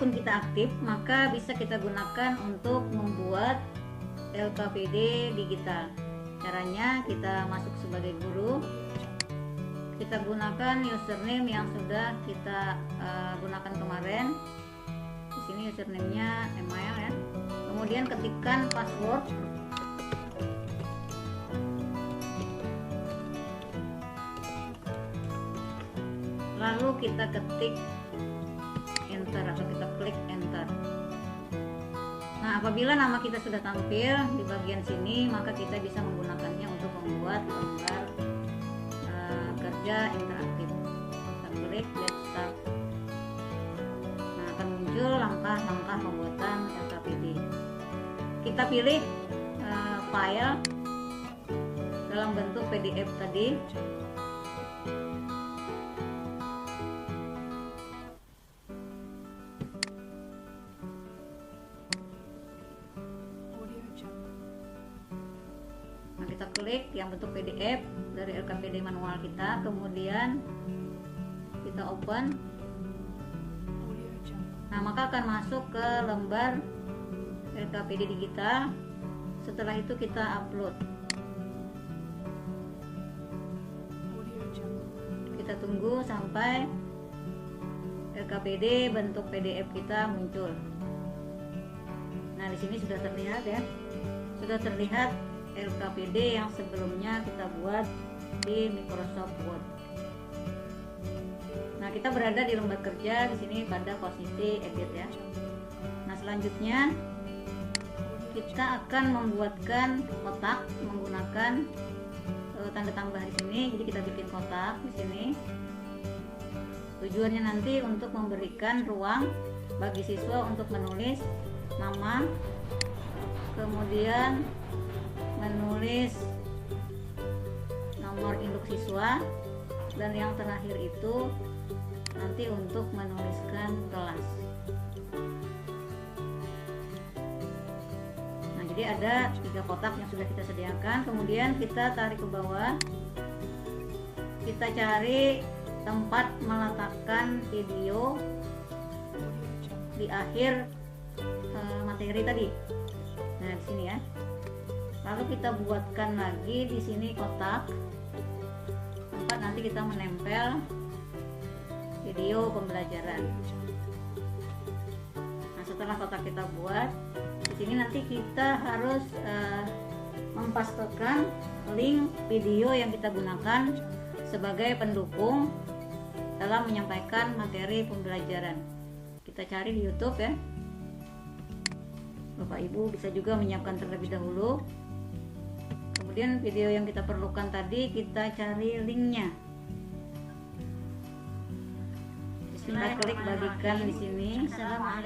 akun kita aktif, maka bisa kita gunakan untuk membuat LKPD digital. Caranya kita masuk sebagai guru, kita gunakan username yang sudah kita gunakan kemarin. Di sini username-nya email ya. Kemudian ketikkan password. Lalu kita ketik enter atau kita klik enter. Nah, apabila nama kita sudah tampil di bagian sini, maka kita bisa menggunakannya untuk membuat lembar kerja interaktif. Kita klik get start. Nah, akan muncul langkah-langkah pembuatan LKPD. Kita pilih file dalam bentuk PDF tadi. Nah, kita klik yang bentuk PDF dari LKPD manual kita, kemudian kita open. Nah, maka akan masuk ke lembar LKPD digital. Setelah itu kita upload. Kita tunggu sampai LKPD bentuk PDF kita muncul. Nah, di sini sudah terlihat ya. Sudah terlihat LKPD yang sebelumnya kita buat di Microsoft Word. Nah, kita berada di lembar kerja di sini pada posisi edit ya. Nah, selanjutnya kita akan membuatkan kotak menggunakan tanda tambah di sini. Jadi kita bikin kotak di sini. Tujuannya nanti untuk memberikan ruang bagi siswa untuk menulis nama, kemudian menulis nomor induk siswa, dan yang terakhir itu nanti untuk menuliskan kelas. Nah, jadi ada 3 kotak yang sudah kita sediakan. Kemudian kita tarik ke bawah, kita cari tempat meletakkan video di akhir materi tadi. Nah, di sini ya. Lalu kita buatkan lagi di sini kotak tempat nanti kita menempel video pembelajaran. Nah, setelah kotak kita buat, di sini nanti kita harus mempastekan link video yang kita gunakan sebagai pendukung dalam menyampaikan materi pembelajaran. Kita cari di YouTube ya. Bapak Ibu bisa juga menyiapkan terlebih dahulu. Kemudian video yang kita perlukan tadi kita cari linknya. Kita klik bagikan di sini.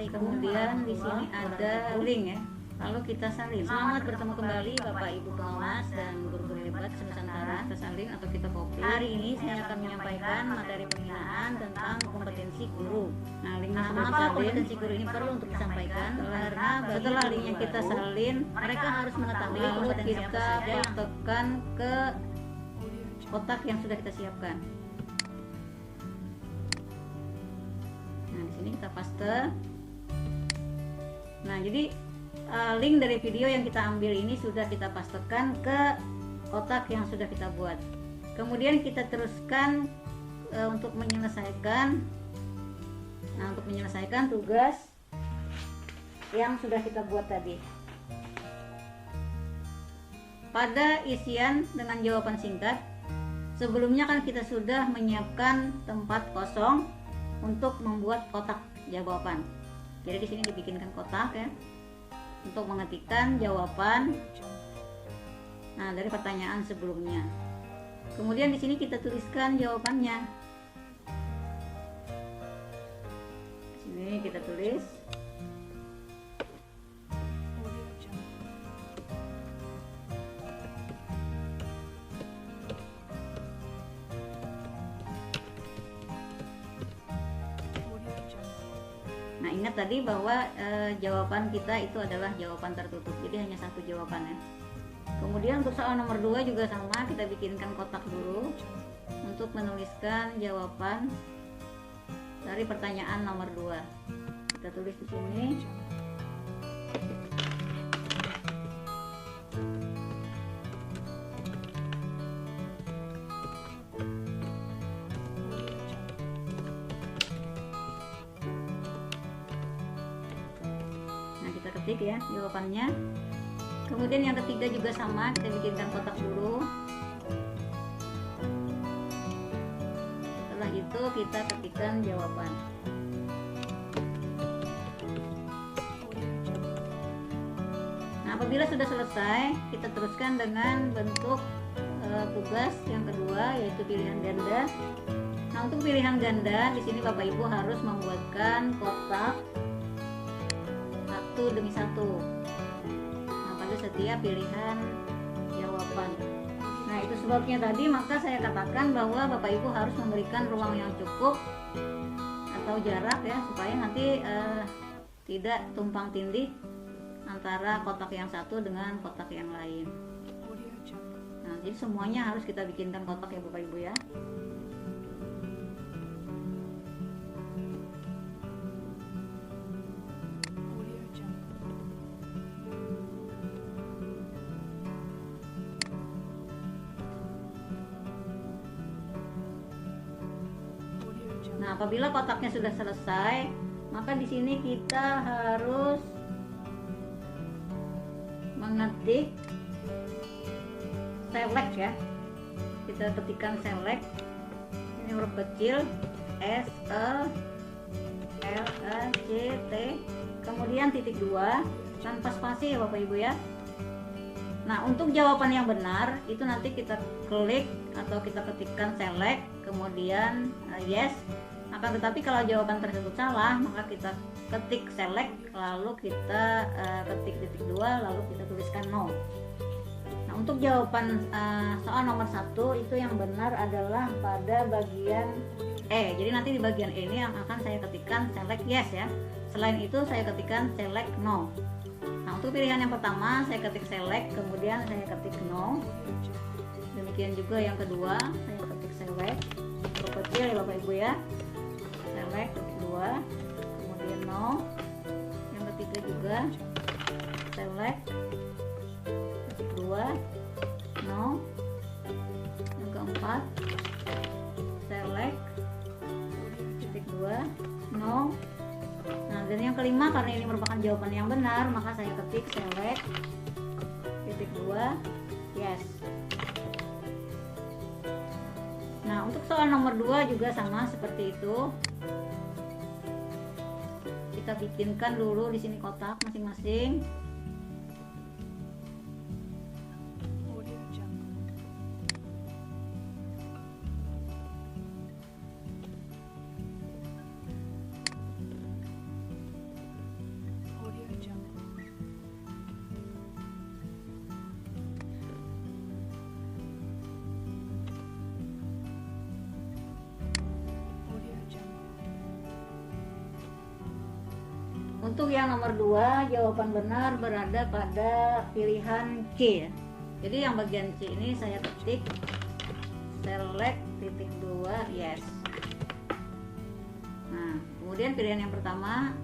Kemudian di sini ada link ya. Lalu kita salin. Selamat bertemu kembali Bapak Ibu pengawas dan guru-guru hebat Nusantara. Kita salin atau kita copy. Hari ini saya akan menyampaikan materi penghinaan tentang kompetensi guru. Nah, linknya sudah disalin. Kompetensi guru ini perlu untuk disampaikan karena setelah linknya kita salin, mereka harus mengetahui. Lalu kita pastekan ke kotak yang sudah kita siapkan. Nah, di sini kita paste. Nah, jadi link dari video yang kita ambil ini sudah kita pastekan ke kotak yang sudah kita buat. Kemudian kita teruskan untuk menyelesaikan. Nah, untuk menyelesaikan tugas yang sudah kita buat tadi. Pada isian dengan jawaban singkat, sebelumnya kan kita sudah menyiapkan tempat kosong untuk membuat kotak jawaban. Jadi di sini dibikinkan kotak ya, untuk mengetikkan jawaban dari pertanyaan sebelumnya. Kemudian di sini kita tuliskan jawabannya. Di sini kita tulis. Nah, ingat tadi bahwa jawaban kita itu adalah jawaban tertutup, jadi hanya satu jawabannya. Kemudian untuk soal nomor 2 juga sama, kita bikinkan kotak dulu untuk menuliskan jawaban dari pertanyaan nomor 2. Kita tulis di sini. Nah, kita ketik ya jawabannya. Kemudian yang ketiga juga sama, kita bikinkan kotak dulu. Setelah itu kita ketikkan jawaban. Nah, apabila sudah selesai, kita teruskan dengan bentuk tugas yang kedua, yaitu pilihan ganda. Nah, untuk pilihan ganda di sini Bapak Ibu harus membuatkan kotak satu demi satu. Nah, pada setiap pilihan jawaban. Nah, itu sebabnya tadi maka saya katakan bahwa Bapak Ibu harus memberikan ruang yang cukup atau jarak ya, supaya nanti tidak tumpang tindih antara kotak yang satu dengan kotak yang lain. Nah, jadi semuanya harus kita bikinkan kotak ya Bapak Ibu ya. Nah, apabila kotaknya sudah selesai, maka di sini kita harus mengetik select ya. Kita ketikkan select. Ini huruf kecil S E L E C T, kemudian titik 2 tanpa spasi ya Bapak Ibu ya. Nah, untuk jawaban yang benar itu nanti kita klik atau kita ketikkan select, kemudian yes. Akan tetapi kalau jawaban tersebut salah, maka kita ketik select, lalu kita ketik titik 2, lalu kita tuliskan no. Nah, untuk jawaban soal nomor 1 itu yang benar adalah pada bagian E. Jadi nanti di bagian E ini yang akan saya ketikkan select yes ya. Selain itu saya ketikkan select no. Nah, untuk pilihan yang pertama saya ketik select, kemudian saya ketik no. Demikian juga yang kedua, saya ketik select, huruf kecil ya Bapak Ibu ya. Select 2, kemudian no. Yang ketiga juga select titik 2 no. Yang keempat select titik 2 no. Nah, dan yang kelima, karena ini merupakan jawaban yang benar, maka saya ketik select titik 2 yes. Nah, untuk soal nomor 2 juga sama seperti itu. Kita bikinkan dulu di sini kotak masing-masing. Untuk yang nomor 2, jawaban benar berada pada pilihan C ya. Jadi yang bagian C ini saya ketik select titik 2 yes. Nah, kemudian pilihan yang pertama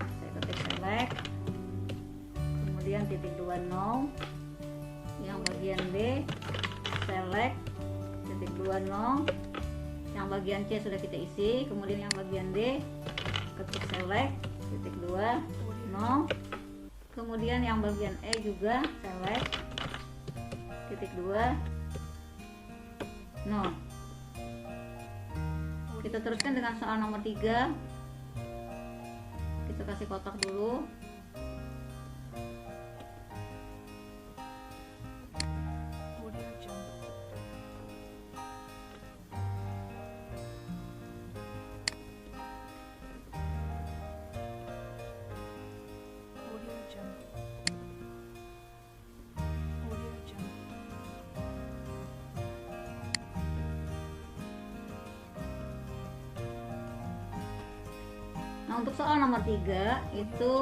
saya ketik select, kemudian titik 2 no. Yang bagian B select titik 2 no. Yang bagian C sudah kita isi, kemudian yang bagian D ketik select titik 2 no. Kemudian yang bagian E juga select titik 2 no. Kita teruskan dengan soal nomor 3. Kita kasih kotak dulu. Nah, untuk soal nomor 3 itu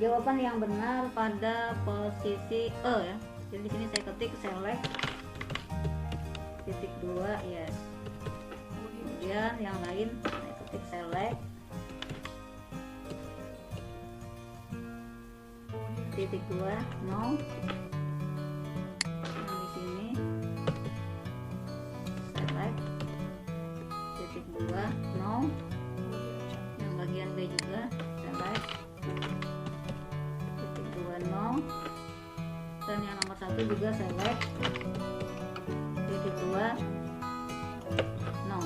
jawaban yang benar pada posisi E ya. Jadi di sini saya ketik select titik 2 yes. Kemudian yang lain saya ketik select titik 2 0. Yang di sini select titik 2 0. Yang bagian B juga select titik 2 0. Dan yang nomor 1 juga select titik 2 0.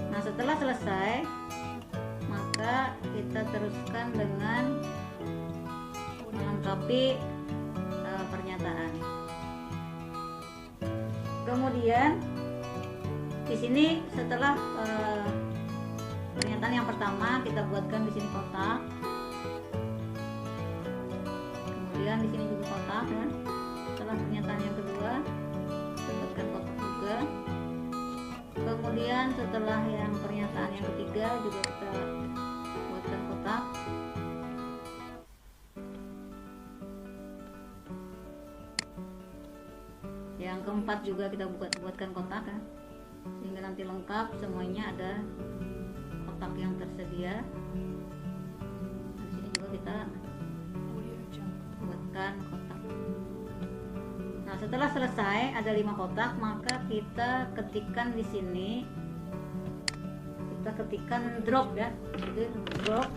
Nah, setelah selesai, maka kita teruskan dengan melengkapi pernyataan. Kemudian di sini setelah pernyataan yang pertama kita buatkan di sini kotak. Kemudian di sini juga kotak ya. Setelah pernyataan yang kedua kita buatkan kotak juga. Kemudian setelah yang pernyataan yang ketiga juga kita buatkan kotak. Yang keempat juga kita buatkan kotak ya, sehingga nanti lengkap semuanya ada kotak yang tersedia. Di sini juga kita buatkan kotak. Nah, setelah selesai ada 5 kotak, maka kita ketikkan di sini, kita ketikkan drop ya, jadi drop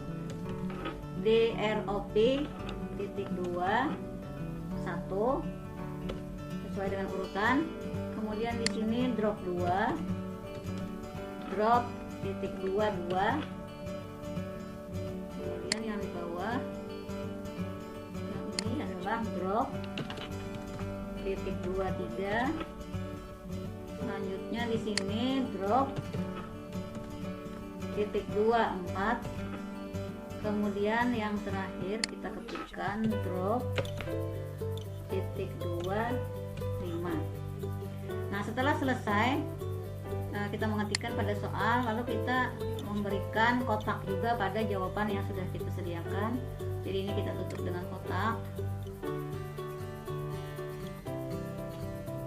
drop titik 2 1 sesuai dengan urutan. Kemudian di sini drop 2 drop titik 2 2. Kemudian yang di bawah yang ini adalah drop titik 2 3. Selanjutnya di sini drop titik 2 4. Kemudian yang terakhir kita ketikkan drop titik 2 5. Nah, setelah selesai kita mengetikkan pada soal, lalu kita memberikan kotak juga pada jawaban yang sudah kita sediakan. Jadi ini kita tutup dengan kotak.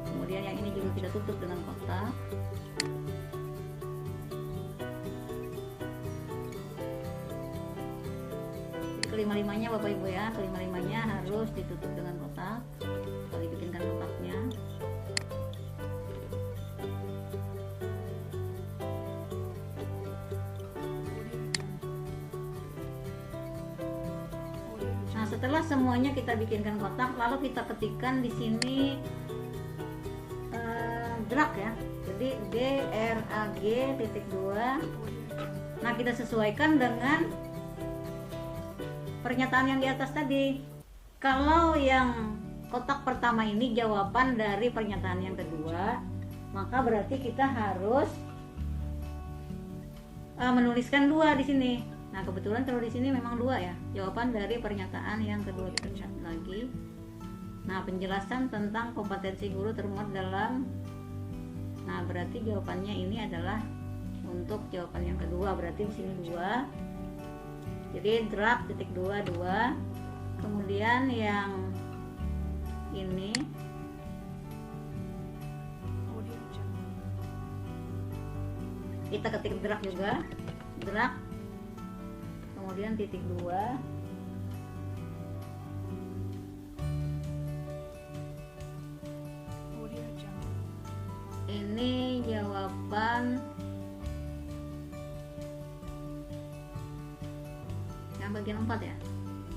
Kemudian yang ini juga kita tutup dengan kotak. Jadi kelima-limanya Bapak Ibu ya, kelima-limanya harus ditutup dengan kotak. Kalau dibikinkan kotaknya. Nah, setelah semuanya kita bikinkan kotak, lalu kita ketikkan di sini drag ya. Jadi drag titik 2. Nah, kita sesuaikan dengan pernyataan yang di atas tadi. Kalau yang kotak pertama ini jawaban dari pernyataan yang kedua, maka berarti kita harus menuliskan 2 di sini. Nah, kebetulan kalau di sini memang 2 ya, jawaban dari pernyataan yang kedua. Kita lihat lagi. Nah, penjelasan tentang kompetensi guru termuat dalam. Nah, berarti jawabannya ini adalah untuk jawaban yang kedua, berarti di sini 2. Jadi drag titik 2 2. Kemudian yang ini kita ketik drag juga, drag kemudian titik 2. Ini jawaban yang bagian 4 ya.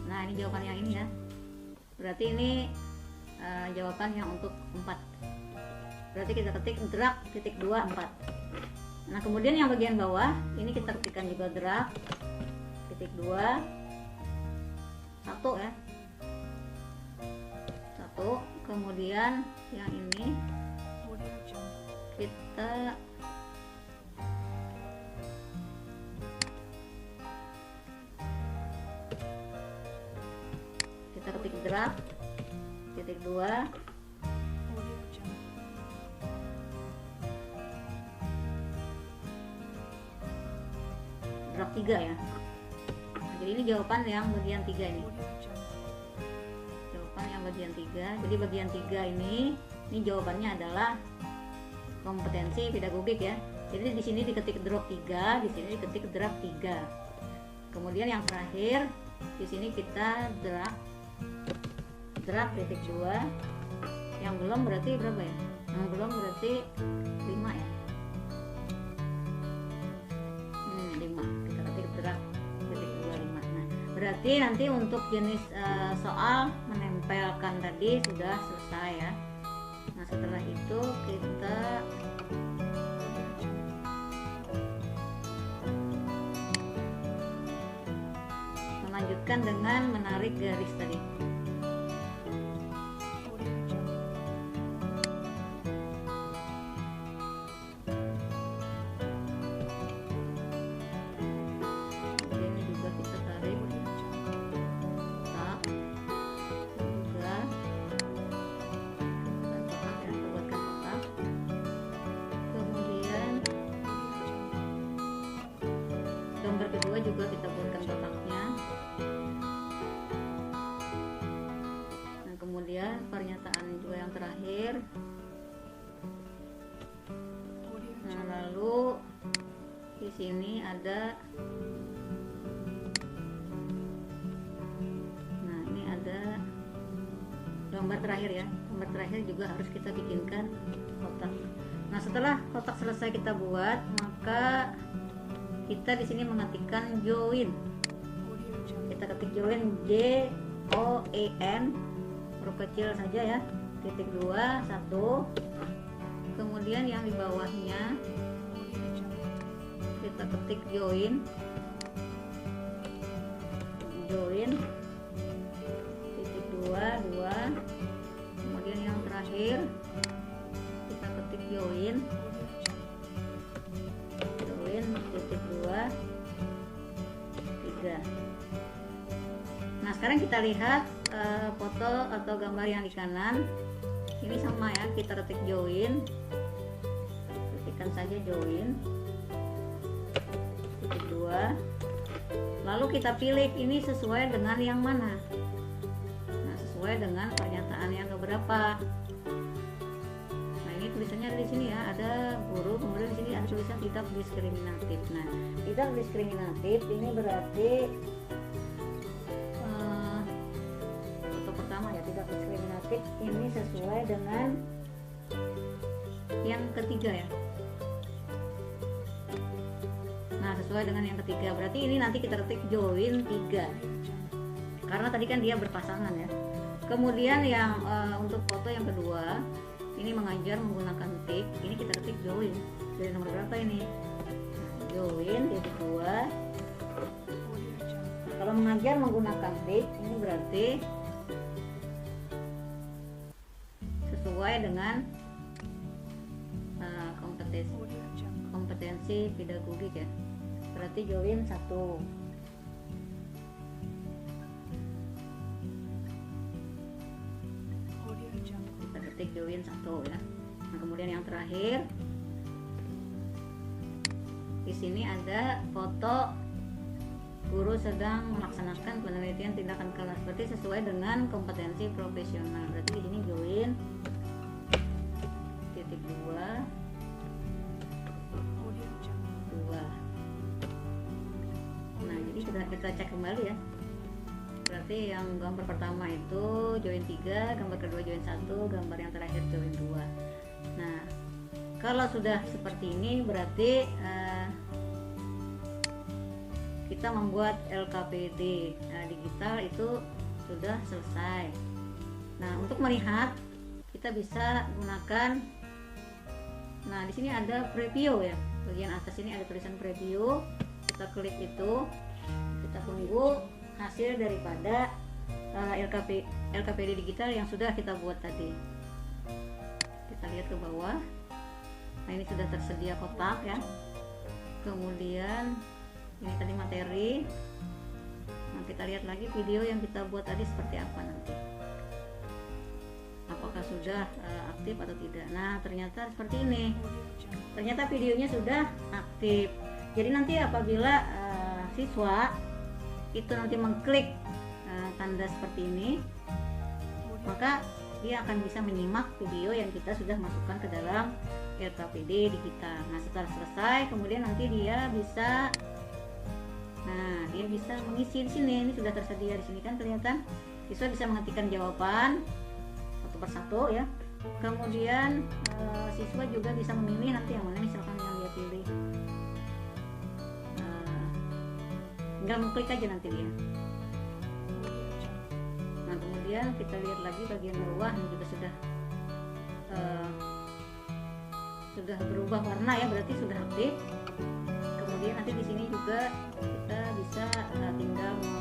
Nah, ini jawaban yang ini ya. Berarti ini jawaban yang untuk 4. Berarti kita ketik drag titik 2 4. Nah, kemudian yang bagian bawah ini kita ketikkan juga drag titik 2 1 ya. 1. Kemudian yang ini kita ketik drag titik 2 drag 3 ya. Nah, jadi ini jawaban yang bagian 3 ini. Jawaban yang bagian 3. Jadi bagian 3 ini jawabannya adalah kompetensi pedagogik ya. Jadi di sini diketik drop 3, di sini diketik drag 3. Kemudian yang terakhir Di sini kita drag titik 2. Yang belum berarti berapa ya? Yang belum berarti 5 ya. 5. Kita ketik drag titik 2 5. Nah, berarti nanti untuk jenis soal menempelkan tadi sudah selesai ya. Nah, setelah itu kita melanjutkan dengan menarik garis tadi. Ini juga kita tarik kotak juga, dan kotak yang kita buatkan kotak. Kemudian gambar kedua juga kita buatkan kotaknya. Kemudian pernyataan juga yang terakhir. Nah, lalu di sini ada, nah ini ada gambar terakhir ya. Gambar terakhir juga harus kita bikinkan kotak. Nah, setelah kotak selesai kita buat, maka kita di sini mengetikkan join. Kita ketik join, JOIN, huruf kecil saja ya, titik 2 1. Kemudian yang di bawahnya kita ketik join titik 2 2. Kemudian yang terakhir kita ketik join titik 2 3. Nah, sekarang kita lihat foto atau gambar yang di kanan. Ini sama ya, kita ketik join, ketikkan saja join titik 2. Lalu kita pilih ini sesuai dengan yang mana. Nah, sesuai dengan pernyataan yang keberapa. Nah, ini tulisannya ada di sini ya, ada guru, kemudian di sini ada tulisan tidak diskriminatif. Nah, tidak diskriminatif ini berarti tidak diskriminatif ini sesuai dengan yang ketiga ya. Nah, sesuai dengan yang ketiga berarti ini nanti kita ketik join 3 karena tadi kan dia berpasangan ya. Kemudian yang untuk foto yang kedua ini mengajar menggunakan tik, ini kita ketik join dari nomor berapa ini. Nah, join titik 2. Kalau mengajar menggunakan tik ini berarti sesuai dengan kompetensi pedagogik ya. Berarti join 1. Kita ketik join 1 ya. Nah, kemudian yang terakhir di sini ada foto guru sedang melaksanakan penelitian tindakan kelas, berarti sesuai dengan kompetensi profesional. Berarti di sini join titik 2 2. Nah, jadi kita cek kembali ya. Berarti yang gambar pertama itu join 3, gambar kedua join 1, gambar yang terakhir join 2. Nah, kalau sudah seperti ini berarti kita membuat LKPD digital itu sudah selesai. Nah, untuk melihat kita bisa gunakan, nah di sini ada preview ya, bagian atas ini ada tulisan preview. Kita klik itu, kita tunggu hasil daripada LKPD digital yang sudah kita buat tadi. Kita lihat ke bawah. Nah, ini sudah tersedia kotak ya. Kemudian ini tadi materi. Nah, kita lihat lagi video yang kita buat tadi seperti apa nanti. Apakah sudah aktif atau tidak. Nah, ternyata seperti ini. Ternyata videonya sudah aktif. Jadi nanti apabila siswa itu nanti mengklik tanda seperti ini, maka dia akan bisa menyimak video yang kita sudah masukkan ke dalam LKPD digital. Nah, setelah selesai kemudian nanti dia bisa Nah, dia bisa mengisi di sini. Ini sudah tersedia di sini kan kelihatan. Siswa bisa mengetikkan jawaban satu persatu ya. Kemudian siswa juga bisa memilih nanti yang mana misalkan yang dia pilih. Tinggal mengklik aja nanti dia. Nah, kemudian kita lihat lagi bagian bawah ini juga sudah berubah warna ya, berarti sudah aktif. Kemudian nanti di sini juga kita bisa tinggal nanti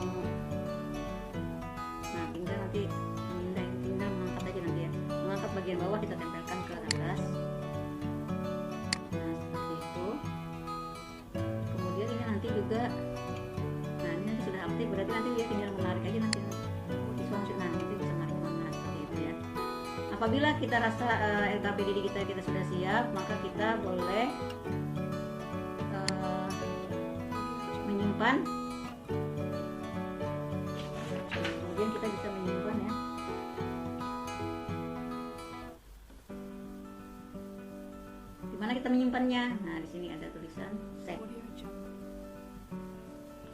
tinggal mengangkat aja nanti ya, mengangkat bagian bawah kita tempelkan ke atas. Nah, seperti itu. Kemudian ini nanti juga, nah ini nanti sudah aktif, berarti nanti dia tinggal menarik aja nanti nah nanti bisa menarik mana seperti itu ya. Apabila kita rasa LKPD kita sudah siap, maka kita boleh menyimpan. Kemudian kita bisa menyimpan ya. Dimana kita menyimpannya? Nah, di sini ada tulisan save.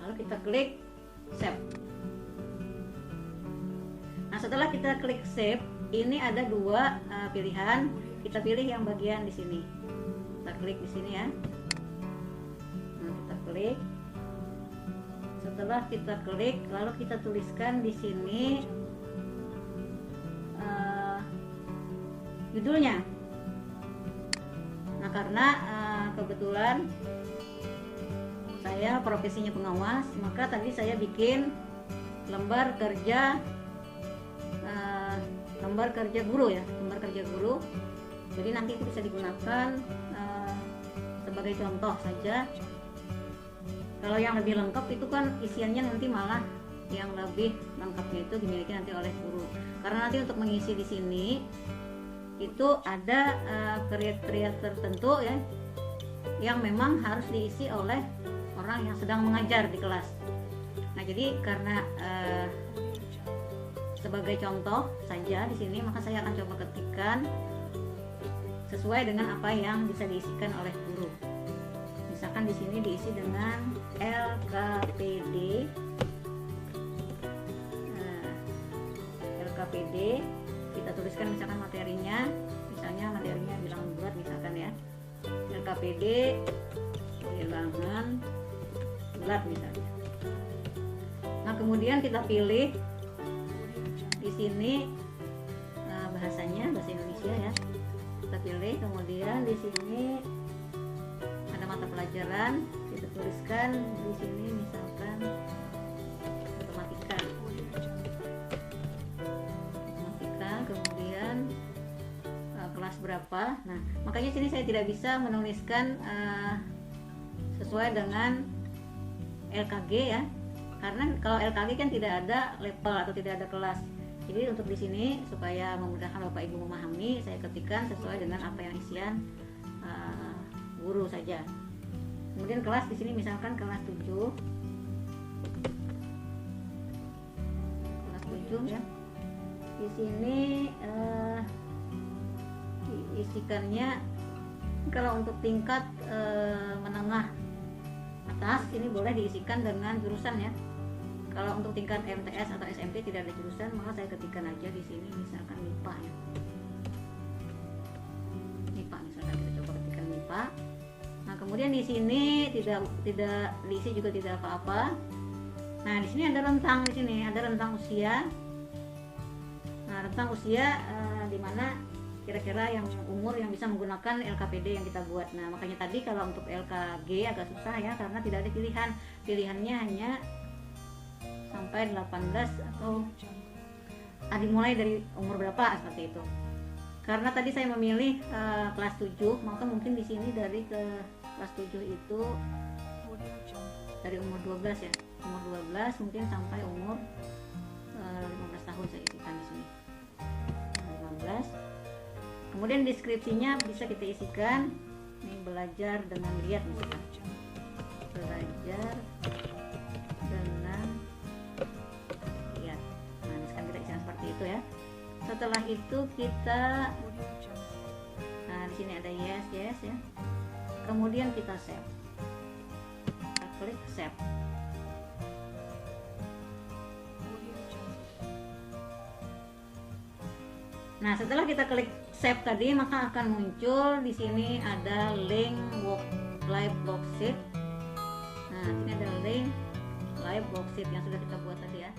Lalu kita klik save. Nah, setelah kita klik save, ini ada dua pilihan. Kita pilih yang bagian di sini. Kita klik di sini ya. Nah, kita klik. Setelah kita klik, lalu kita tuliskan di sini judulnya. Nah, karena kebetulan saya profesinya pengawas, maka tadi saya bikin lembar kerja guru ya, lembar kerja guru. Jadi nanti itu bisa digunakan sebagai contoh saja. Kalau yang lebih lengkap itu kan isiannya nanti malah yang lebih lengkapnya itu dimiliki nanti oleh guru. Karena nanti untuk mengisi di sini itu ada kriteria tertentu ya, yang memang harus diisi oleh orang yang sedang mengajar di kelas. Nah, jadi karena sebagai contoh saja di sini, maka saya akan coba ketikkan sesuai dengan apa yang bisa diisikan oleh guru. Misalkan di sini diisi dengan LKPD. LKPD kita tuliskan misalkan materinya, materinya bilangan bulat misalkan ya. LKPD bilangan bulat misalnya. Nah, kemudian kita pilih di sini bahasanya bahasa Indonesia ya. Kita pilih, kemudian di sini ada mata pelajaran, kita tuliskan di sini misalkan matematika, kemudian kelas berapa. Nah, makanya sini saya tidak bisa menuliskan sesuai dengan LKG ya, karena kalau LKG kan tidak ada level atau tidak ada kelas. Jadi untuk di sini supaya memudahkan Bapak Ibu memahami, saya ketikkan sesuai dengan apa yang isian guru saja. Kemudian kelas di sini misalkan kelas 7. Kelas 7 ya. Di sini diisikannya kalau untuk tingkat menengah atas ini boleh diisikan dengan jurusan ya. Kalau untuk tingkat MTS atau SMP tidak ada jurusan, maka saya ketikkan aja di sini misalkan MIPA ya. MIPA misalkan, kita coba ketikkan MIPA. Nah, kemudian di sini tidak diisi juga tidak apa-apa. Nah, di sini ada rentang, di sini ada rentang usia. Nah, rentang usia di mana kira-kira yang umur yang bisa menggunakan LKPD yang kita buat. Nah, makanya tadi kalau untuk LKG agak susah ya, karena tidak ada pilihan. Pilihannya hanya sampai 18 atau dimulai dari umur berapa seperti itu. Karena tadi saya memilih kelas 7, maka mungkin di sini dari ke kelas 7 itu dari umur 12 ya. Umur 12 mungkin sampai umur 15 tahun saya isikan di sini. 15. Kemudian deskripsinya bisa kita isikan ini belajar dengan lihat misalkan. Belajar dengan lihat. Nah, misalkan kita isikan seperti itu ya. Setelah itu kita di sini ada yes ya. Kemudian kita save. Kita klik save. Nah, setelah kita klik save tadi, maka akan muncul di sini ada link live worksheet. Nah, sini ada link live worksheet yang sudah kita buat tadi ya.